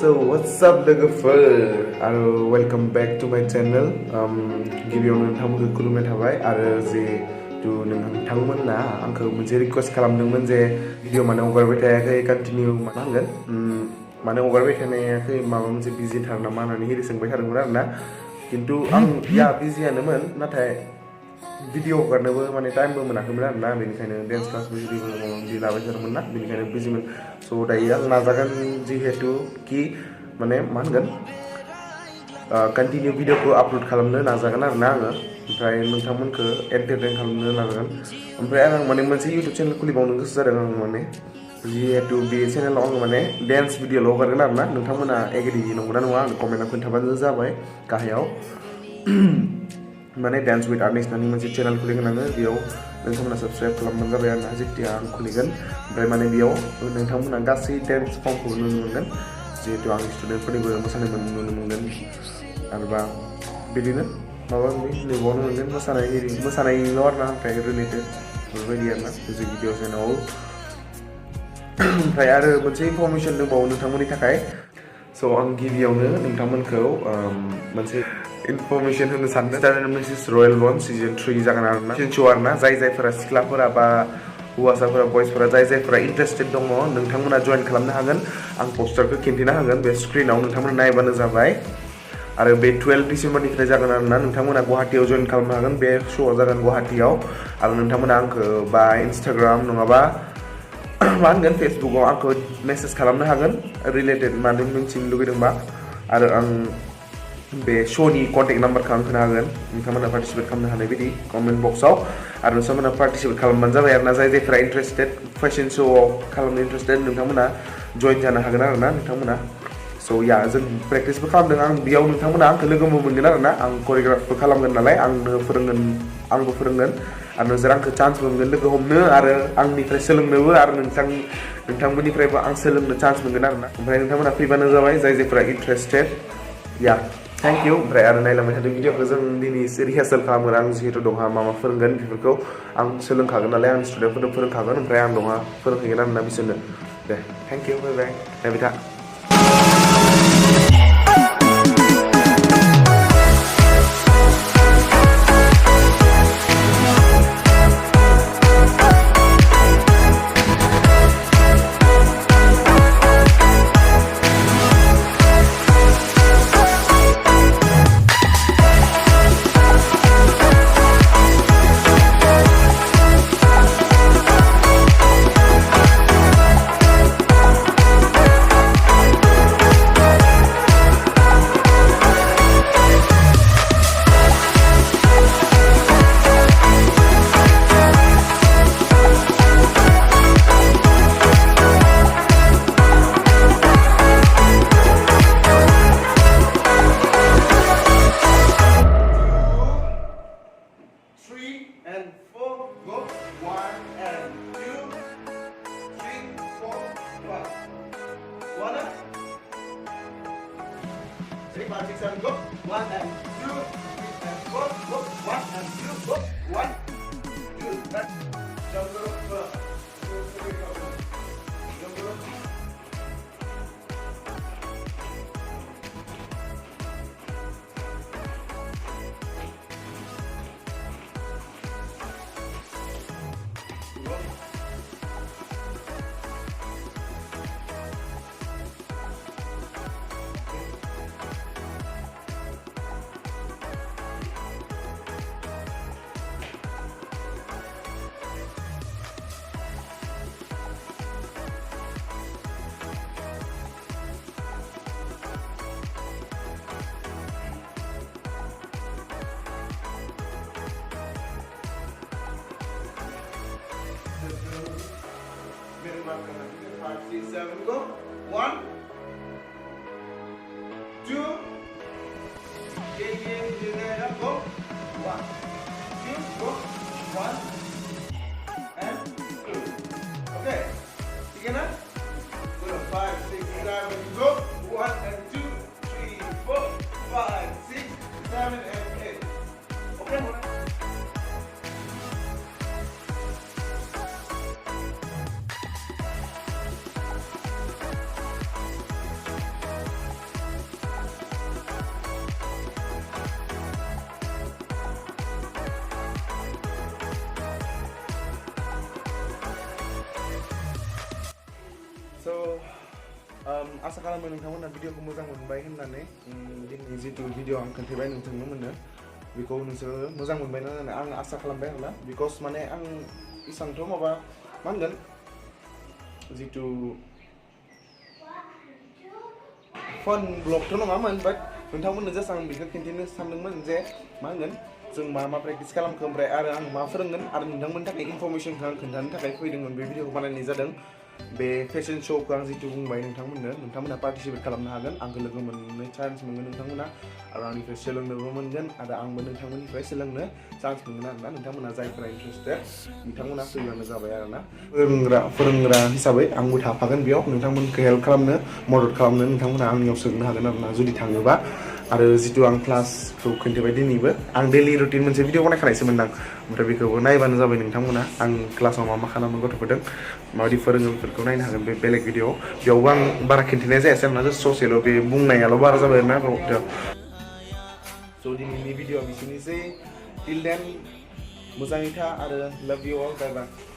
So what's up लोगोफोर आरो welcome back to माय चैनल गिबियावनो नोंथांमोनखौ खुलुमनाय थाबाय आरो जिहेतु नोंथांमोना आंखौ मोनसे रिक्वेस्ट खालामदोंमोन जे भिडिअ माने हगारबाय थायाखै कन्टिनिउ मा होनगोन माने हगारबाय थानायाखै माबा मोनसे बिजि थार नामा होननानै हिरि सोंबाय थादोंमोन आरोना किन्तु आं या बिजियानोमोन नाथाय भिडिअ हगारनोबो माने टाइमबो मोनाखैमोन आरोना बेनिखायनो डान्स क्लासबो जुदि बिदि लाबाय थादोंमोन ना बेनिखायनो बिजिमोन स' दायो आं नाजागोन जिहेतु कि माने मा होनगोन कन्टिनिउ भिडिअखौ आपल'ड खालामनो नाजागोन आरोना आङो ओमफ्राय नोंथांमोनखौ एन्टारटेन खालामनो नाजागोन ओमफ्राय आं माने मोनसे इउटुब चेनेल खुलिबावनो गोसो जादों आं माने जिहेतु बे चेनेलाव आङो माने डान्स भिडिअल' हगारगोन आरोना नोंथांमोना एग्रि नंगौना नङा आं कमेन्टआव खोन्थाबानो जाबाय गाहायाव माने डान्स विथ आर्निश होननानै मोनसे चेनेल खुलिगोन आङो बेयाव नोंथांमोना साबस्क्राइब खालामबानो जाबाय आरोना जेथिया आं खुलिगोन ओमफ्राय माने बेयाव नोंथांमोना गासै डान्स फर्मखौ नुनो मोनगोन जिहेतु आं स्टुडेन्टफोरनिबो मोसानाय नुनो मोनगोन आरोबा बिदिनो माबा माबि नुबावनो मोनगोन मोसानायल' आरोना ओमफ्राय रिलेटेड बेफोरबायदि आरोना मिउजिक भिडिअ चेनेल ओमफ्राय आरो मोनसे इनफरमेसन दंबावो नोंथांमोननि थाखाय स' आं गिबियावनो नोंथांमोनखौ मोनसे इनफरमेसन होनो सानदों दा मोनसे रयेल वन सिजन 3 जागोन आरोना सिजन 2 आरोना जायफोरा सिख्लाफोरा बा हौवासाफोरा बयसफोरा जायफोरा इन्टारेस्टेड दङ नोंथांमोना जइन खालामनो हागोन आं पस्टारखौ खिन्थिना होगोन बे स्क्रिनाव नोंथांमोना नायबानो जाबाय आरो बे 12 डिसेम्बरनिफ्राय जागोन आरोना नोंथांमोना गुवाहाटीयाव जइन खालामनो हागोन बे श'आ जागोन गुवाहाटीयाव आरो नोंथांमोना आंखौ बा इन्स्टाग्राम नङाबा मा होनगोन फेसबुकआव आंखौ मेसेज खालामनो हागोन रिलेटेड माने मिन्थिनो लुगैदोंबा आरो आं बे श'नि कन्टेक्ट नाम्बारखौ आं होनो हागोन नोंथांमोना पार्टिसिपेट खालामनो हानाय बायदि कमेन्ट बक्सआव आरो नोंथांमोना पार्टिसिपेट खालामबानो जाबाय आरोना जायफोरा इन्टारेस्टेड फेशन श'आव खालामनो इन्टारेस्टेड नोंथांमोना जइन जानो हागोन आरोना नोंथांमोना स' या जों प्रेक्टिसबो खालामदों आं बेयाव नोंथांमोना आंखौ लोगोबो मोनगोन आरोना आं करिय'ग्राफबो खालामगोन नालाय आंनो फोरोंगोन आंबो फोरोंगोन आरो नोंसोर आंखौ चान्स मोनगोन लोगो हमनो आरो आंनिफ्राय सोलोंनोबो आरो नोंथांमोननिफ्रायबो आं सोलोंनो चान्स मोनगोन आरोना ओमफ्राय नोंथांमोना फैबानो जाबाय जायफोरा इन्टारेस्टेड या थेंक इउ ओमफ्राय आरो नायलांबाय थादों भिडिअखौ जों दिनै रिहार्सेल खालामगोन आं जिहेतु दंहा मा फोरोंगोन बेफोरखौ आं सोलोंखागोन नालाय आं स्टुडेन्टफोरनो फोरोंखागोन ओमफ्राय आं दंहा फोरोंहैगोन आरोना बिसोरनो दे थेंक इउ बाय बाय नायबाय था And 4, go. 1 and 2, 3, 4, 5. 1 and 3, 5, 6, 7, go. 1 and 2, 3 and 4, go. 1 and 2, go. 1, 2, back. Jump rope, jump rope. Five, six, seven, go. 1, 2, go. 1, 2, go. 1 and 2. Okay. Again, go. 5, 6, 7, go. 1 and 2, 3, 4, 5, 6, 7 and 8. Okay. आसा खालामो नोंथांमोना भिडिअखौ मोजां मोनबाय होननानै दिनै जितु भिडिअ आं खोन्थाबाय नोंथांनो मोननो बेखौ नोंसोरो मोजां मोनबाय होननानै आं आसा खालामबाय आरोना बिकज माने आं इसांथ' माबा मा होनगोन जितु फन ब्लगथ' नङामोन बाट नोंथांमोननो जास्ट आं बेखौ खिन्थिनो सानदोंमोन जे मा होनगोन जों मा प्रेक्टिस खालामखो ओमफ्राय आरो आं मा फोरोंगोन आरो नोंथांमोननि थाखाय इनफरमेसनखौ आं खोन्थानो थाखाय फैदोंमोन बे भिडिअखौ बानायनाय जादों बे फेशन श'खौ आं जितु बुंबाय नोंथांमोना पार्टिसिपेट खालामनो हागोन आंखौ लोगो मोननो चान्स मोनगोन नोंथांमोना आरो आंनिफ्राय सोलोंनोबो मोनगोन आरो आंबो नोंथांमोननिफ्राय सोलोंनो चान्स मोनगोन आरोना नोंथांमोना जायफोरा इन्टारेस्टेड बिथांमोना फैबानो जाबाय आरोना फोरोंग्रा हिसाबै आंबो थाफागोन बेयाव नोंथांमोनखौ हेल्प खालामनो मदद खालामनो नोंथांमोना आंनियाव सोंनो हागोन आरोना जुदि थाङोबा आरो जितु आं क्लासखौ खोन्थाबाय दिनैबो आं डेलि रुटिन मोनसे भिडिअ बानायखानायसोमोन आं ओमफ्राय बेखौबो नायबानो जाबाय नोंथांमोना आं क्लासाव मा खालामो गथ'फोरजों माबायदि फोरोङो बेफोरखौ नायनो हागोन बे बेलेग भिडिअ बेयावबो आं बारा खिन्थिनाय जायासै आरोना जास्ट ससेल' बे बुंनायाल' बारा जाबाय आरोना स' दिनैनि भिडिअ बिसिनोसै टिल देन मोजाङै था आरो लाभ इउ अल बाय बाय